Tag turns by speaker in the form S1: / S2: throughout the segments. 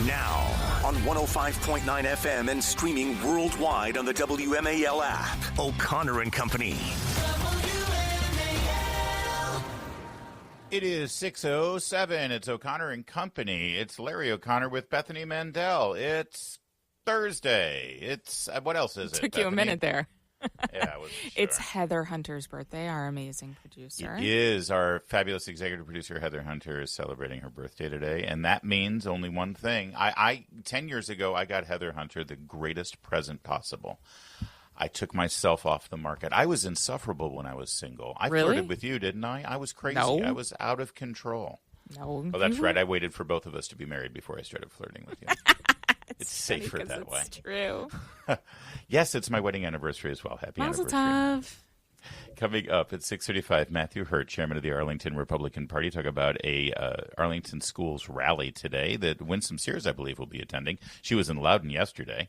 S1: Now, on 105.9 FM and streaming worldwide on the WMAL app, O'Connor and Company.
S2: It is 6:07. It's O'Connor and Company. It's Larry O'Connor with Bethany Mandel. It's Thursday. It's, what else is it?
S3: Took you a minute there.
S2: Yeah, I wasn't sure.
S3: It's Heather Hunter's birthday, our amazing producer.
S2: It is. Our fabulous executive producer, Heather Hunter, is celebrating her birthday today, and that means only one thing. 10 years ago, I got Heather Hunter the greatest present possible. I took myself off the market. I was insufferable when I was single. I
S3: Really?
S2: flirted with you, didn't I? I was crazy.
S3: No.
S2: I was out of control.
S3: No.
S2: Oh, that's right. I waited for both of us to be married before I started flirting with you. It's safer that way.
S3: It's true.
S2: Yes, it's my wedding anniversary as well. Happy
S3: Mazel
S2: anniversary.
S3: tov.
S2: Coming up at 6:35, Matthew Hurtt, chairman of the Arlington Republican Party, talk about a Arlington Schools rally today that Winsome Sears, I believe, will be attending. She was in Loudoun yesterday.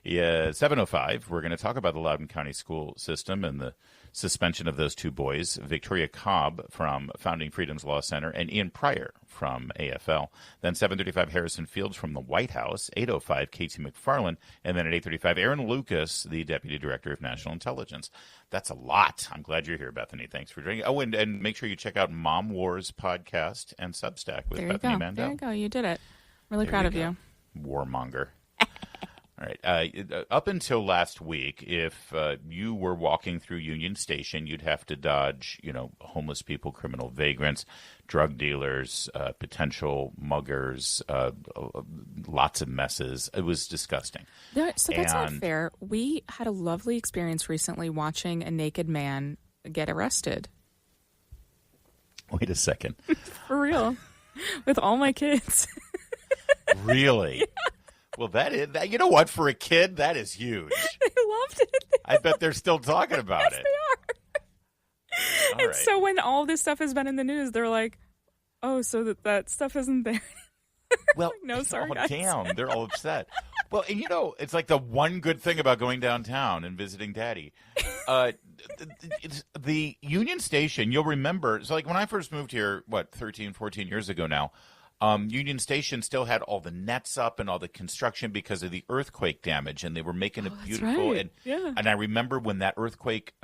S2: 7:05, we're going to talk about the Loudoun County school system and the suspension of those two boys, Victoria Cobb from Founding Freedoms Law Center and Ian Pryor from AFL. Then 7:35, Harrison Fields from the White House. 8:05, Casey McFarland. And then at 8:35, Aaron Lucas, the Deputy Director of National Intelligence. That's a lot. I'm glad you're here, Bethany. Thanks for joining. Oh, and make sure you check out Mom Wars podcast and Substack with Bethany Mandel.
S3: There you go. You did it. Really proud of you.
S2: Warmonger. All right. Up until last week, if you were walking through Union Station, you'd have to dodge, homeless people, criminal vagrants, drug dealers, potential muggers, lots of messes. It was disgusting.
S3: So that's not fair. We had a lovely experience recently watching a naked man get arrested.
S2: Wait a second.
S3: For real. With all my kids.
S2: Really? Yeah. Well, that is, you know what? For a kid, that is huge.
S3: They loved it.
S2: I bet they're still talking about
S3: yes,
S2: it.
S3: They are. And so when all this stuff has been in the news, they're like, oh, so that stuff isn't there.
S2: Well,
S3: like, no, sorry, guys.
S2: Damn, they're all upset. Well, and it's like the one good thing about going downtown and visiting Daddy. It's the Union Station, you'll remember, so like when I first moved here, 13, 14 years ago now, Union Station still had all the nets up and all the construction because of the earthquake damage, and they were making it beautiful.
S3: Right.
S2: And I remember when that earthquake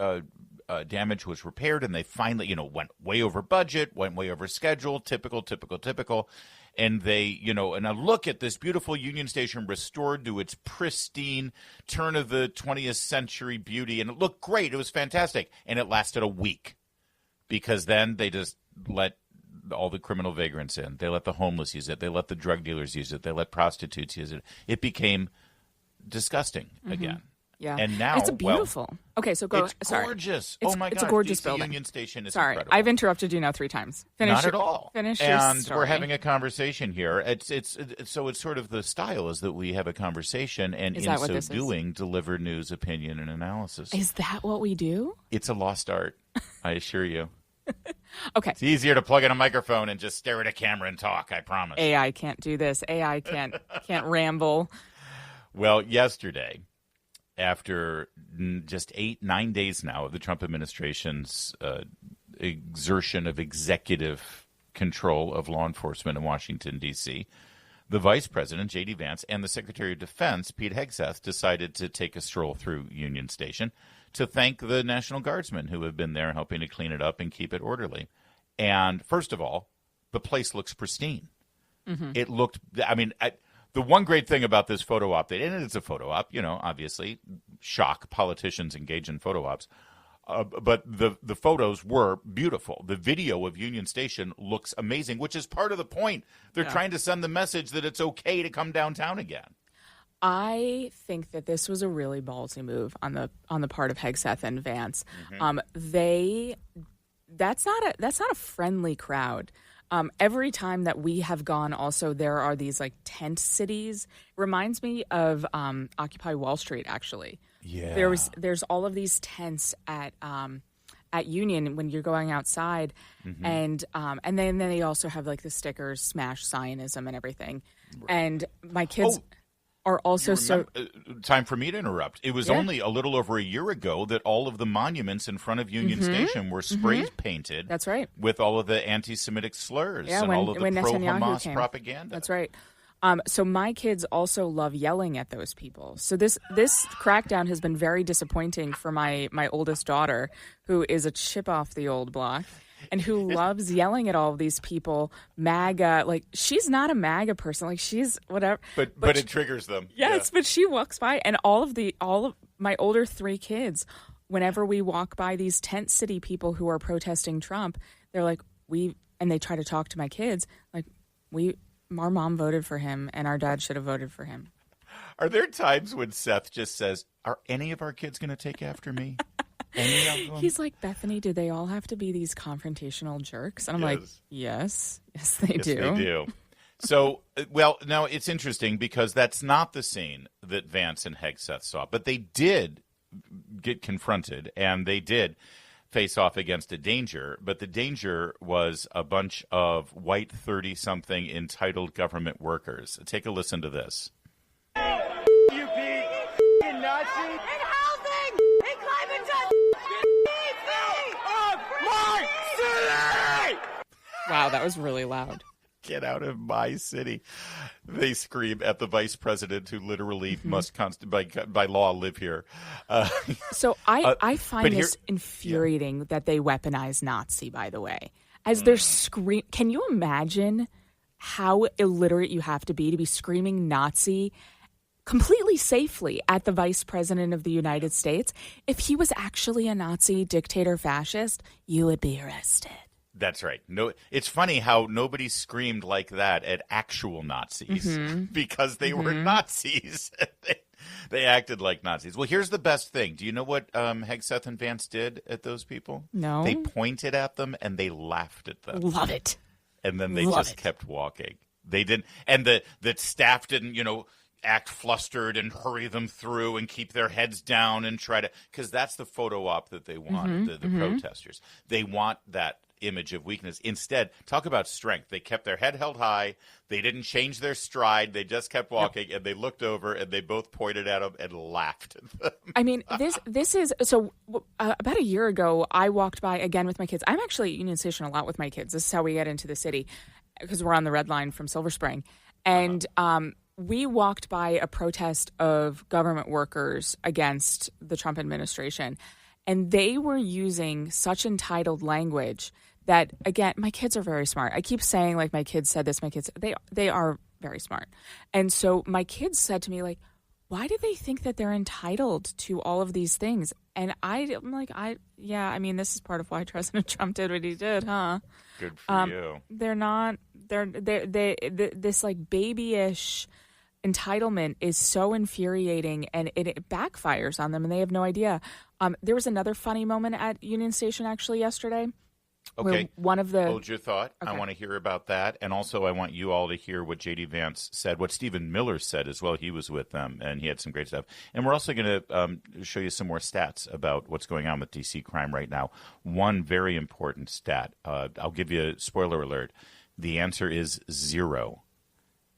S2: damage was repaired, and they finally, went way over budget, went way over schedule, typical. And they, and I look at this beautiful Union Station restored to its pristine turn of the 20th century beauty, and it looked great. It was fantastic, and it lasted a week because then they just let all the criminal vagrants in. They let the homeless use it. They let the drug dealers use it. They let prostitutes use it. It became disgusting again.
S3: Yeah.
S2: And now
S3: it's beautiful. Okay, so go.
S2: It's
S3: sorry.
S2: gorgeous.
S3: Oh my God. It's a gorgeous
S2: DC
S3: building.
S2: Union Station is
S3: sorry,
S2: incredible.
S3: I've interrupted you now 3 times.
S2: Not at all.
S3: Finish
S2: and
S3: your story.
S2: We're having a conversation here. It's sort of the style is that we have a conversation, and in so doing, deliver news, opinion, and analysis.
S3: Is that what we do?
S2: It's a lost art, I assure you.
S3: Okay.
S2: It's easier to plug in a microphone and just stare at a camera and talk, I promise.
S3: AI can't do this. AI can't ramble.
S2: Well, yesterday, after just 9 days now of the Trump administration's exertion of executive control of law enforcement in Washington, D.C., the Vice President, J.D. Vance, and the Secretary of Defense, Pete Hegseth, decided to take a stroll through Union Station to thank the National Guardsmen who have been there helping to clean it up and keep it orderly. And first of all, the place looks pristine. Mm-hmm. It looked, the one great thing about this photo op, and it's a photo op, obviously, shock, politicians engage in photo ops, but the photos were beautiful. The video of Union Station looks amazing, which is part of the point. They're trying to send the message that it's okay to come downtown again.
S3: I think that this was a really ballsy move on the part of Hegseth and Vance. Mm-hmm. That's not a friendly crowd. Every time that we have gone, also there are these like tent cities. Reminds me of Occupy Wall Street. Actually, there's all of these tents at Union when you're going outside, mm-hmm. and then they also have like the stickers, smash Zionism and everything. Right. And my kids. Are also
S2: time for me to interrupt. It was only a little over a year ago that all of the monuments in front of Union mm-hmm. Station were spray painted.
S3: That's right.
S2: with all of the anti-Semitic slurs and all of the pro-Hamas propaganda.
S3: That's right. So my kids also love yelling at those people. So this crackdown has been very disappointing for my oldest daughter, who is a chip off the old block and who loves yelling at all of these people. MAGA, like she's not a MAGA person, like she's whatever.
S2: But it triggers them.
S3: Yes, but she walks by, and all of my older 3 kids, whenever we walk by these tent city people who are protesting Trump, they're like, and they try to talk to my kids, like our mom voted for him, and our dad should have voted for him.
S2: Are there times when Seth just says, are any of our kids going to take after me? Any of them?
S3: He's like, Bethany, do they all have to be these confrontational jerks? And I'm like, yes, they do.
S2: They do. So, well, now it's interesting because that's not the scene that Vance and Hegseth saw, but they did get confronted, and they did face off against a danger, but the danger was a bunch of white 30-something entitled government workers. Take a listen to this.
S4: You in Nazi? In housing! In climate change! Of my city!
S3: Wow, that was really loud.
S2: Get out of my city. They scream at the vice president, who literally must by law live here.
S3: So I find this infuriating that they weaponize Nazi, by the way. As they're screaming, can you imagine how illiterate you have to be screaming Nazi completely safely at the vice president of the United States? If he was actually a Nazi dictator fascist, you would be arrested.
S2: That's right. No, it's funny how nobody screamed like that at actual Nazis because they were Nazis. They acted like Nazis. Well, here's the best thing. Do you know what Hegseth and Vance did at those people?
S3: No.
S2: They pointed at them and they laughed at them.
S3: Love it.
S2: And then they kept walking. They didn't, and the staff didn't, act flustered and hurry them through and keep their heads down and try to, because that's the photo op that they want, the protesters. They want that image of weakness. Instead, talk about strength. They kept their head held high. They didn't change their stride. They just kept walking, and they looked over, and they both pointed at them and laughed at them.
S3: I mean, this is so. About a year ago, I walked by again with my kids. I'm actually at Union Station a lot with my kids. This is how we get into the city because we're on the Red Line from Silver Spring, and we walked by a protest of government workers against the Trump administration, and they were using such entitled language that, again, my kids are very smart. I keep saying, like, my kids said this, they are very smart. And so my kids said to me, like, why do they think that they're entitled to all of these things? And I'm like, this is part of why President Trump did what he did, huh?
S2: Good for you.
S3: They're not, this like babyish entitlement is so infuriating, and it backfires on them, and they have no idea. There was another funny moment at Union Station actually yesterday.
S2: Okay.
S3: One of the
S2: Hold your thought. Okay. I want to hear about that. And also I want you all to hear what J.D. Vance said, what Stephen Miller said as well. He was with them, and he had some great stuff. And we're also going to show you some more stats about what's going on with D.C. crime right now. One very important stat. I'll give you a spoiler alert. The answer is 0.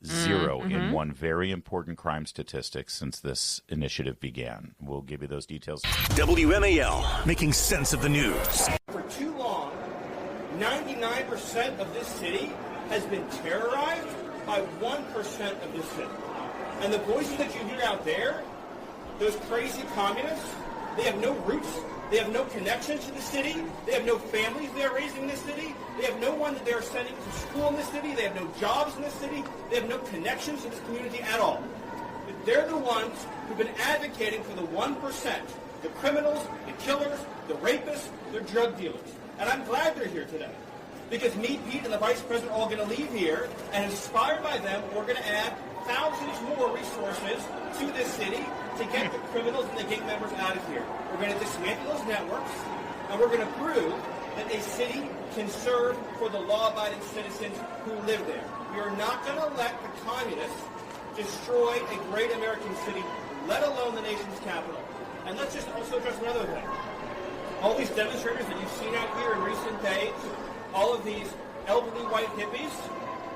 S2: 0 in one very important crime statistic since this initiative began. We'll give you those details.
S1: WMAL, making sense of the news.
S4: For too long, 99% of this city has been terrorized by 1% of this city. And the voices that you hear out there, those crazy communists, they have no roots. They have no connection to the city. They have no families they're raising in this city. They have no one that they're sending to school in this city. They have no jobs in this city. They have no connections to this community at all. But they're the ones who've been advocating for the 1%, the criminals, the killers, the rapists, the drug dealers. And I'm glad they're here today. Because me, Pete, and the Vice President are all going to leave here, and inspired by them, we're going to add thousands more resources to this city to get the criminals and the gang members out of here. We're going to dismantle those networks, and we're going to prove that a city can serve for the law-abiding citizens who live there. We are not going to let the communists destroy a great American city, let alone the nation's capital. And let's just also address another thing. All these demonstrators that you've seen out here in recent days, all of these elderly white hippies,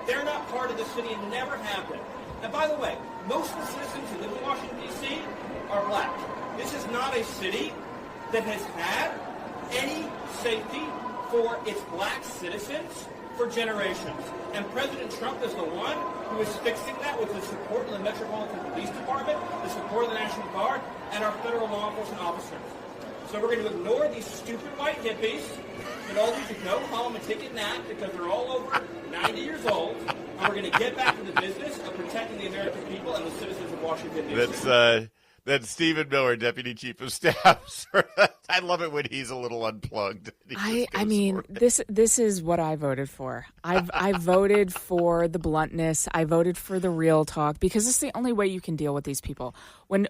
S4: they're not part of the city and never have been. And by the way, most of the citizens who live in Washington, D.C. are black. This is not a city that has had any safety for its black citizens for generations. And President Trump is the one who is fixing that with the support of the Metropolitan Police Department, the support of the National Guard, and our federal law enforcement officers. So we're going to ignore these stupid white hippies that all need to go home and take a nap because they're all over 90 years old, and we're going to get back to the business of protecting the American people and the citizens of Washington, D.C.
S2: That's Stephen Miller, Deputy Chief of Staff. I love it when he's a little unplugged.
S3: I mean, this is what I voted for. I voted for the bluntness. I voted for the real talk because it's the only way you can deal with these people. When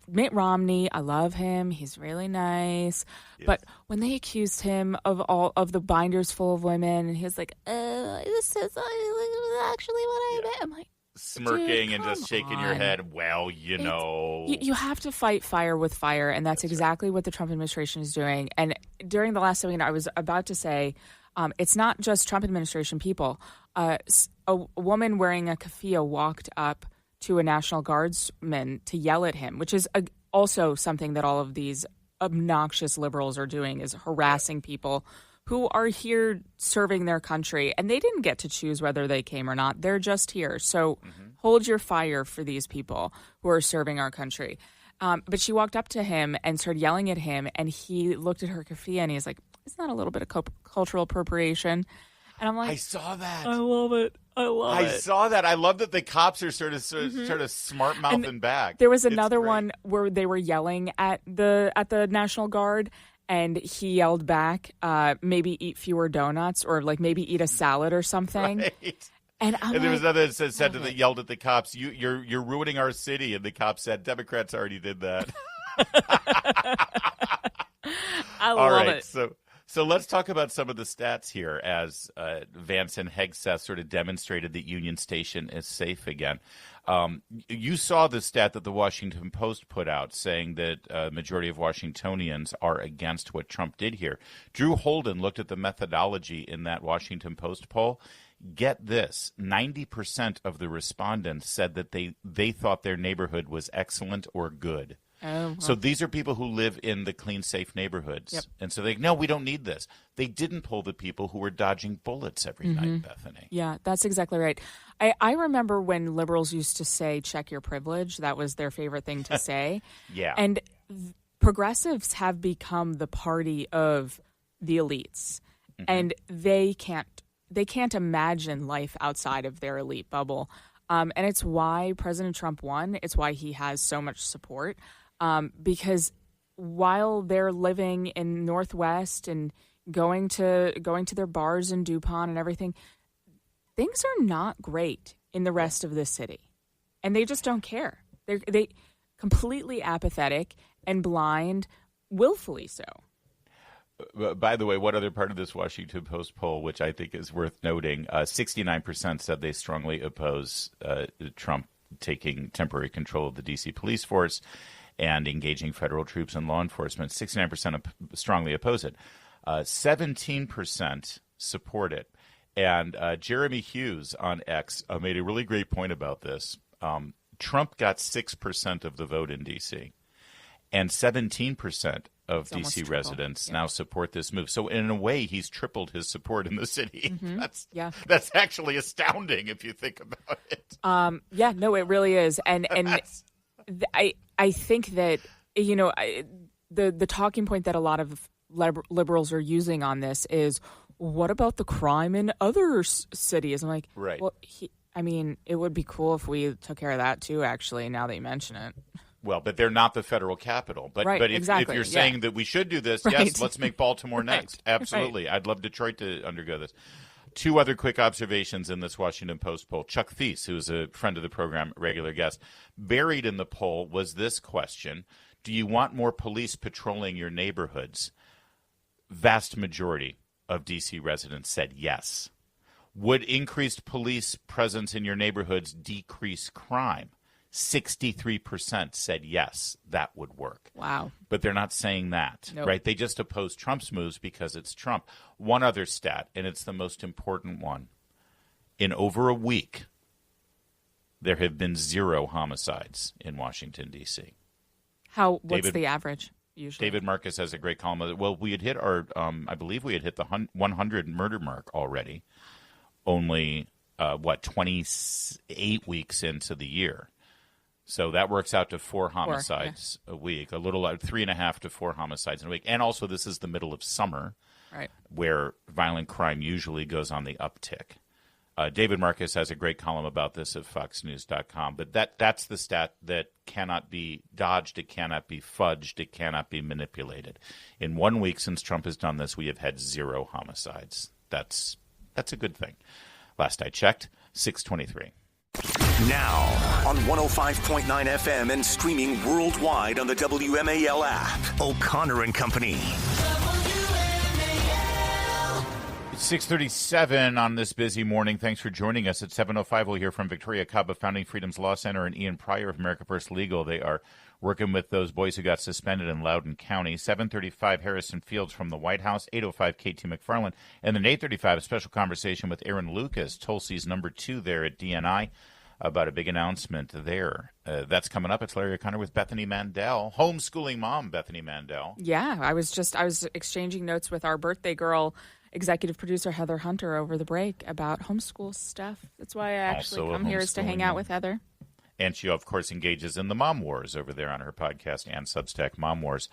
S3: Mitt Romney, I love him. He's really nice. Yes. But when they accused him of all of the binders full of women, and he was like, this is actually what I meant. I'm like,
S2: smirking
S3: dude,
S2: and just shaking your head. Well, you know.
S3: You have to fight fire with fire, and that's exactly what the Trump administration is doing. And during the last segment, I was about to say, it's not just Trump administration people. A woman wearing a keffiyeh walked up to a National Guardsman to yell at him, which is also something that all of these obnoxious liberals are doing, is harassing people who are here serving their country. And they didn't get to choose whether they came or not. They're just here. So hold your fire for these people who are serving our country. But she walked up to him and started yelling at him. And he looked at her keffiyeh and he's like, isn't that a little bit of cultural appropriation? And I'm like,
S2: I saw that.
S3: I love it. I
S2: saw that. I love that the cops are sort of smart mouthing back.
S3: There was another one where they were yelling at the National Guard. And he yelled back, maybe eat fewer donuts or like maybe eat a salad or something.
S2: Right.
S3: And
S2: there was another that yelled at the cops, you're ruining our city. And the cops said, Democrats already did that.
S3: I love it.
S2: So let's talk about some of the stats here as Vance and Hegseth sort of demonstrated that Union Station is safe again. You saw the stat that the Washington Post put out saying that a majority of Washingtonians are against what Trump did here. Drew Holden looked at the methodology in that Washington Post poll. Get this, 90% of the respondents said that they thought their neighborhood was excellent or good.
S3: Oh,
S2: so these are people who live in the clean, safe neighborhoods. Yep. And so no, we don't need this. They didn't pull the people who were dodging bullets every night, Bethany.
S3: Yeah, that's exactly right. I remember when liberals used to say, check your privilege. That was their favorite thing to say.
S2: Yeah.
S3: And progressives have become the party of the elites. And they can't imagine life outside of their elite bubble. And it's why President Trump won. It's why he has so much support. Because while they're living in Northwest and going to their bars in DuPont and everything, things are not great in the rest of the city, and they just don't care. They completely apathetic and blind, willfully so.
S2: By the way, one other part of this Washington Post poll, which I think is worth noting, 69% said they strongly oppose Trump taking temporary control of the D.C. police force and engaging federal troops and law enforcement. 69% strongly oppose it. 17% support it. And Jeremy Hughes on X made a really great point about this. Trump got 6% of the vote in D.C., and 17% of D.C. residents now support this move. So in a way, he's tripled his support in the city. That's actually astounding if you think about it.
S3: Yeah, no, it really is. And I think that, you know, the talking point that a lot of liberals are using on this is, what about the crime in other cities? I'm like,
S2: right.
S3: Well, it would be cool if we took care of that too, actually, now that you mention it.
S2: Well, but they're not the federal capital. But if you're saying that we should do this, yes, let's make Baltimore next. Absolutely. I'd love Detroit to undergo this. Two other quick observations in this Washington Post poll. Chuck Thies, who is a friend of the program, regular guest, buried in the poll was this question: do you want more police patrolling your neighborhoods? Vast majority of D.C. residents said yes. Would increased police presence in your neighborhoods decrease crime? 63% said yes, that would work.
S3: Wow.
S2: But they're not saying that, right? They just oppose Trump's moves because it's Trump. One other stat, and it's the most important one. In over a week, there have been 0 homicides in Washington, D.C.
S3: What's the average? usually.
S2: David Marcus has a great column. Well, we had hit our, I believe we had hit the 100 murder mark already, only, 28 weeks into the year. So that works out to 4 homicides a week, a little 3.5 to 4 homicides in a week. And also this is the middle of summer,
S3: right,
S2: where violent crime usually goes on the uptick. David Marcus has a great column about this at foxnews.com. But that's the stat that cannot be dodged. It cannot be fudged. It cannot be manipulated. In 1 week since Trump has done this, we have had 0 homicides. That's a good thing. Last I checked, 623.
S1: Now on 105.9 FM and streaming worldwide on the WMAL app. O'Connor and Company.
S2: It's 6:37 on this busy morning. Thanks for joining us. At 7:05, we'll hear from Victoria Cobb of Founding Freedoms Law Center and Ian Pryor of America First Legal. They are working with those boys who got suspended in Loudoun County. 7:35, Harrison Fields from the White House. 8:05, KT McFarland. And then 8:35, a special conversation with Aaron Lucas, Tulsi's number 2 there at DNI, about a big announcement there. That's coming up. It's Larry O'Connor with Bethany Mandel, homeschooling mom Bethany Mandel.
S3: Yeah, I was exchanging notes with our birthday girl, executive producer Heather Hunter, over the break about homeschool stuff. That's why I actually come here, is to hang out with Heather.
S2: And she, of course, engages in the Mom Wars over there on her podcast and Substack, Mom Wars.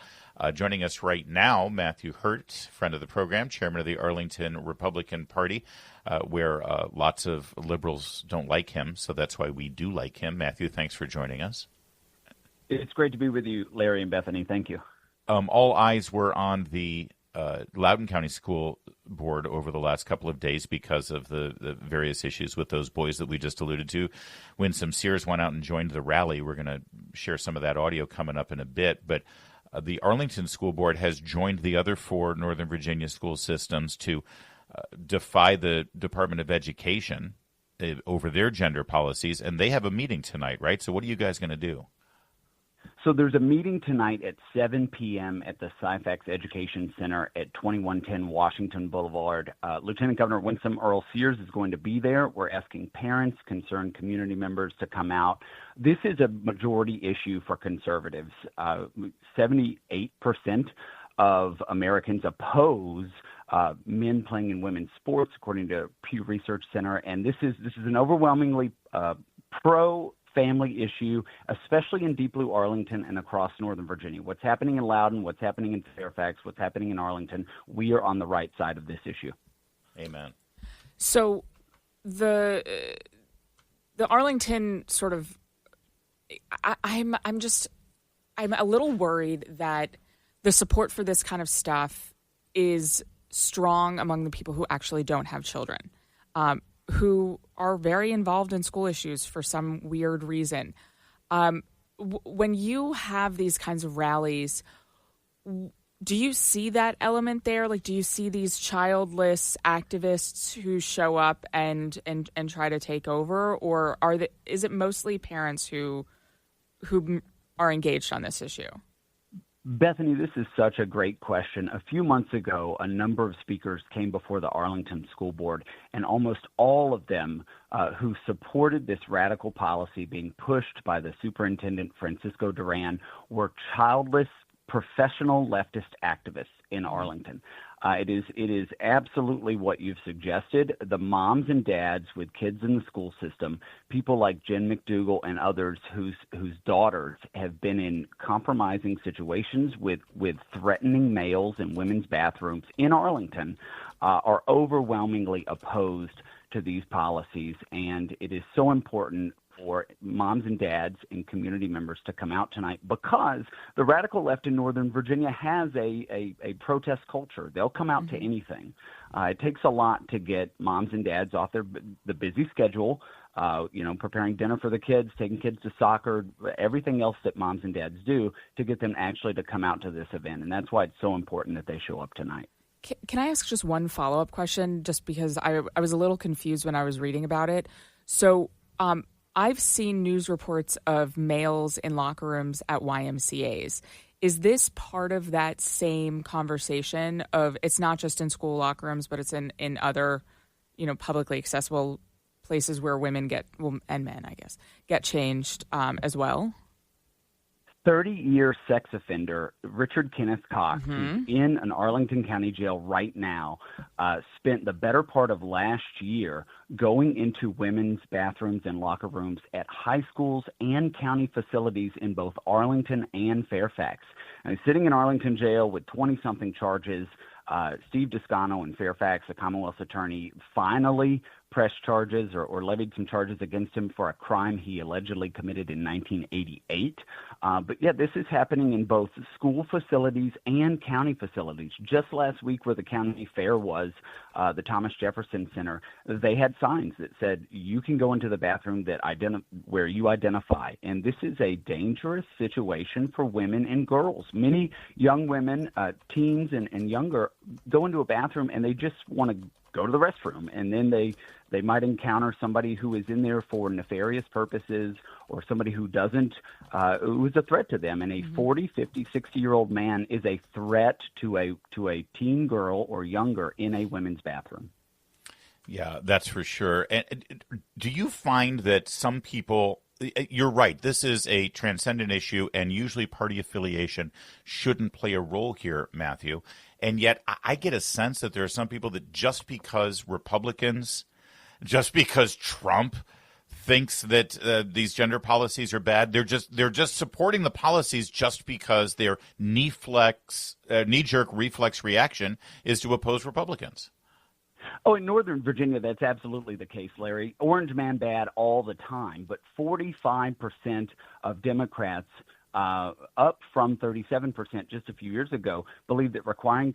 S2: Joining us right now, Matthew Hurtt, friend of the program, chairman of the Arlington Republican Party, where lots of liberals don't like him, so that's why we do like him. Matthew, thanks for joining us.
S5: It's great to be with you, Larry and Bethany. Thank you.
S2: All eyes were on the Loudoun County School Board over the last couple of days because of the various issues with those boys that we just alluded to. Winsome, Sears went out and joined the rally. We're going to share some of that audio coming up in a bit. But the Arlington School Board has joined the other 4 Northern Virginia school systems to defy the Department of Education over their gender policies. And they have a meeting tonight, right? So what are you guys going to do?
S5: So there's a meeting tonight at 7 p.m. at the Syfax Education Center at 2110 Washington Boulevard. Lieutenant Governor Winsome Sears is going to be there. We're asking parents, concerned community members to come out. This is a majority issue for conservatives. 78% of Americans oppose men playing in women's sports, according to Pew Research Center. And this is an overwhelmingly pro-family issue, especially in Deep Blue Arlington and across Northern Virginia. What's happening in Loudoun, what's happening in Fairfax, what's happening in Arlington, we are on the right side of this issue.
S2: Amen.
S3: So the Arlington sort of, I'm a little worried that the support for this kind of stuff is strong among the people who actually don't have children, who are very involved in school issues for some weird reason. When you have these kinds of rallies, do you see that element there? Like, do you see these childless activists who show up and try to take over, or is it mostly parents who are engaged on this issue?
S5: Bethany, this is such a great question. A few months ago, a number of speakers came before the Arlington School Board, and almost all of them who supported this radical policy being pushed by the superintendent, Francisco Duran, were childless professional leftist activists in Arlington. It is absolutely what you've suggested. The moms and dads with kids in the school system, people like Jen McDougall and others whose daughters have been in compromising situations with threatening males in women's bathrooms in Arlington, are overwhelmingly opposed to these policies. And it is so important for moms and dads and community members to come out tonight, because the radical left in Northern Virginia has a protest culture. They'll come out to anything. It takes a lot to get moms and dads off the busy schedule, preparing dinner for the kids, taking kids to soccer, everything else that moms and dads do, to get them actually to come out to this event. And that's why it's so important that they show up tonight.
S3: Can I ask just one follow-up question, just because I was a little confused when I was reading about it? So I've seen news reports of males in locker rooms at YMCAs. Is this part of that same conversation of it's not just in school locker rooms, but it's in other, publicly accessible places where women and men, I guess, get changed as well?
S5: 30-year sex offender Richard Kenneth Cox, who's in an Arlington County jail right now, spent the better part of last year going into women's bathrooms and locker rooms at high schools and county facilities in both Arlington and Fairfax. And he's sitting in Arlington jail with 20-something charges. Steve Descano in Fairfax, the Commonwealth's attorney, finally pressed charges or levied some charges against him for a crime he allegedly committed in 1988. But yeah, this is happening in both school facilities and county facilities. Just last week where the county fair was, the Thomas Jefferson Center, they had signs that said you can go into the bathroom that where you identify. And this is a dangerous situation for women and girls. Many young women, teens and younger, go into a bathroom and they just want to go to the restroom, and then they might encounter somebody who is in there for nefarious purposes or somebody who doesn't, who is a threat to them. And a 40, 50, 60-year-old man is a threat to a teen girl or younger in a women's bathroom.
S2: Yeah, that's for sure. And do you find that some people, you're right, this is a transcendent issue, and usually party affiliation shouldn't play a role here, Matthew. And yet I get a sense that there are some people that just because Trump thinks that these gender policies are bad, they're just supporting the policies just because their knee-jerk reflex reaction is to oppose Republicans.
S5: Oh, in Northern Virginia, that's absolutely the case, Larry. Orange man bad all the time, but 45% of Democrats, up from 37% just a few years ago, believe that requiring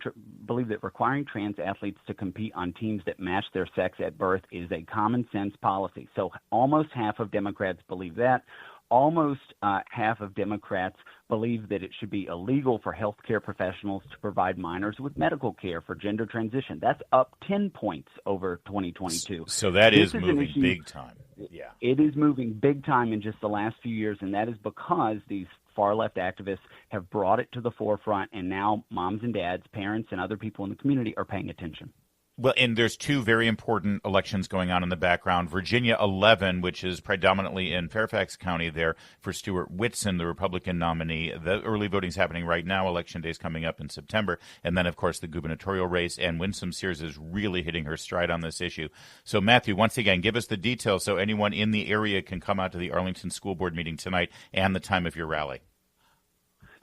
S5: trans athletes to compete on teams that match their sex at birth is a common sense policy. So almost half of Democrats believe that. Almost half of Democrats believe that it should be illegal for healthcare professionals to provide minors with medical care for gender transition. That's up 10 points over 2022.
S2: So that is moving big time. Yeah,
S5: it is moving big time in just the last few years, and that is because these far-left activists have brought it to the forefront, and now moms and dads, parents, and other people in the community are paying attention.
S2: Well, and there's two very important elections going on in the background. Virginia 11, which is predominantly in Fairfax County there for Stuart Whitson, the Republican nominee. The early voting's happening right now. Election day's coming up in September. And then, of course, the gubernatorial race. And Winsome Sears is really hitting her stride on this issue. So, Matthew, once again, give us the details so anyone in the area can come out to the Arlington School Board meeting tonight and the time of your rally.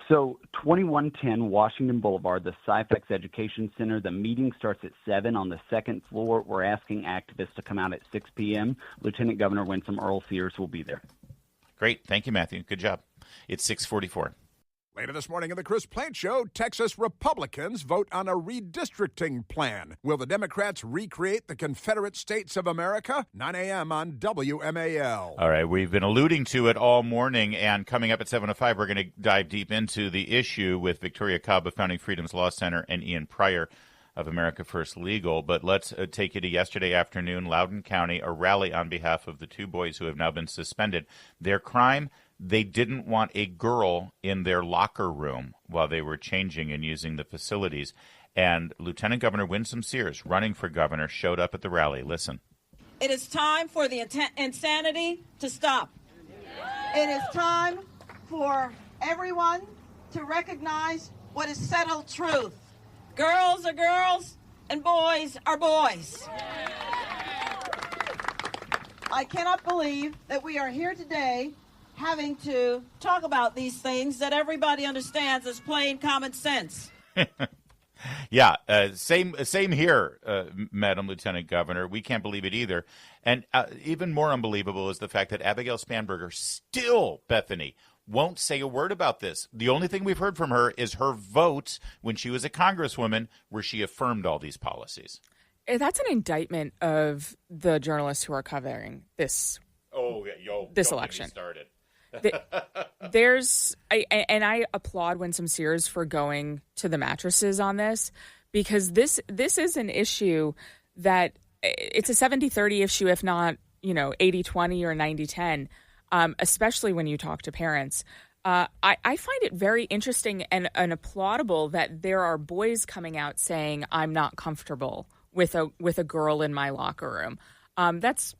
S5: So 2110 Washington Boulevard, the Syphex Education Center. The meeting starts at 7 on the second floor. We're asking activists to come out at 6 p.m. Lieutenant Governor Winsome Earl Sears will be there.
S2: Great. Thank you, Matthew. Good job. It's 6:44.
S6: Later this morning in the Chris Plante Show, Texas Republicans vote on a redistricting plan. Will the Democrats recreate the Confederate States of America? 9 a.m. on WMAL.
S2: All right, we've been alluding to it all morning, and coming up at 7:05, we're going to dive deep into the issue with Victoria Cobb of Founding Freedoms Law Center and Ian Pryor of America First Legal. But let's take you to yesterday afternoon, Loudoun County, a rally on behalf of the two boys who have now been suspended. Their crime? They didn't want a girl in their locker room while they were changing and using the facilities. And Lieutenant Governor Winsome Sears, running for governor, showed up at the rally. Listen.
S7: It is time for the insanity to stop. It is time for everyone to recognize what is settled truth. Girls are girls and boys are boys. I cannot believe that we are here today having to talk about these things that everybody understands as plain common sense.
S2: Yeah, same here, Madam Lieutenant Governor. We can't believe it either. And even more unbelievable is the fact that Abigail Spanberger still, Bethany, won't say a word about this. The only thing we've heard from her is her vote when she was a congresswoman where she affirmed all these policies.
S3: That's an indictment of the journalists who are covering this election.
S2: Started.
S3: I applaud Winsome Sears for going to the mattresses on this, because this is an issue that it's a 70-30 issue, if not 80-20 or 90-10, especially when you talk to parents. I find it very interesting and applaudable that there are boys coming out saying I'm not comfortable with a girl in my locker room. That's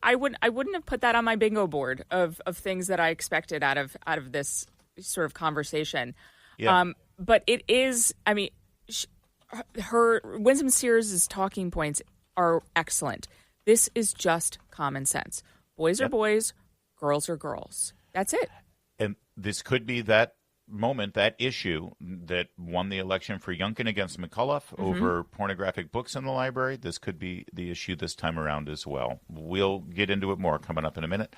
S3: I wouldn't have put that on my bingo board of things that I expected out of this sort of conversation.
S2: Yeah.
S3: But it is, I mean, her Winsome Sears' talking points are excellent. This is just common sense. Boys are boys, girls are girls. That's it.
S2: And this could be that moment, that issue that won the election for Youngkin against McCullough over pornographic books in the library. This could be the issue this time around as well. We'll get into it more coming up in a minute.